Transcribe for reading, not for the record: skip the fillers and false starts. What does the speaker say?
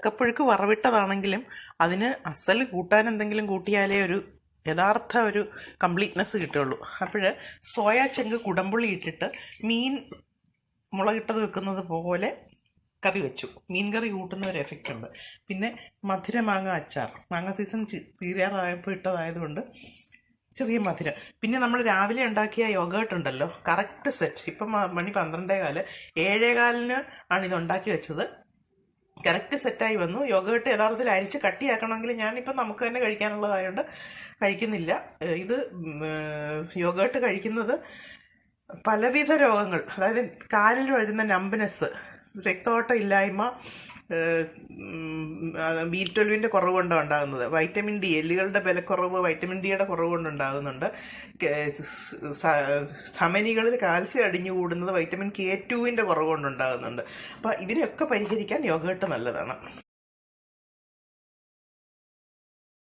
ചക്കപ്പുഴുക്ക് വറവിട്ടതാണെങ്കിലും അതിന് അസൽ കൂട്ടാൻ എന്തെങ്കിലും കൂട്ടിയാലേ ഒരു യഥാർത്ഥ ഒരു കംപ്ലീറ്റ്നെസ് കിട്ടുള്ളൂ. അപ്പോൾ സോയാ ചങ്ക് കുടംപുളി ഇട്ടിട്ട് മീൻ മുളകിട്ടത് വെക്കുന്നത് പോലെ കറി വെച്ചു. മീൻ കറി കൂട്ടുന്ന ഒരു എഫക്റ്റ് ഉണ്ട്. പിന്നെ മധുര മാങ്ങ അച്ചാർ, മാങ്ങ സീസൺ തീരാറായപ്പോൾ ഇട്ടതായതുകൊണ്ട് ചെറിയ മധുരം. പിന്നെ നമ്മൾ രാവിലെ ഉണ്ടാക്കിയ യോഗേർട്ട് ഉണ്ടല്ലോ, കറക്റ്റ് സെറ്റ്. ഇപ്പം മണി 12:15, 7:15 ആണ് ഇത് ഉണ്ടാക്കി വെച്ചത്. കറക്റ്റ് സെറ്റായി വന്നു. യോഗേർട്ട് യഥാർത്ഥത്തിൽ അരിച്ച് കട്ടിയാക്കണമെങ്കിൽ ഞാനിപ്പം നമുക്ക് തന്നെ കഴിക്കാനുള്ളതായതുകൊണ്ട് കഴിക്കുന്നില്ല. ഇത് യോഗേർട്ട് കഴിക്കുന്നത് പലവിധ രോഗങ്ങൾ, അതായത് കാലിൽ വരുന്ന നമ്പനെസ്, രക്തോട്ടം ഇല്ലായ്മ, B12 കുറവ് കൊണ്ടാണ് ഉണ്ടാകുന്നത്. വൈറ്റമിൻ ഡി, എല്ലുകളുടെ ബലക്കുറവ് വൈറ്റമിൻ ഡിയുടെ കുറവ് കൊണ്ടുണ്ടാകുന്നുണ്ട്. ധമനികളിൽ കാൽസ്യം അടിഞ്ഞുകൂടുന്നത് വൈറ്റമിൻ K2 കുറവ് കൊണ്ടുണ്ടാകുന്നുണ്ട്. അപ്പം ഇതിനെയൊക്കെ പരിഹരിക്കാൻ യോഗേർട്ട് നല്ലതാണ്.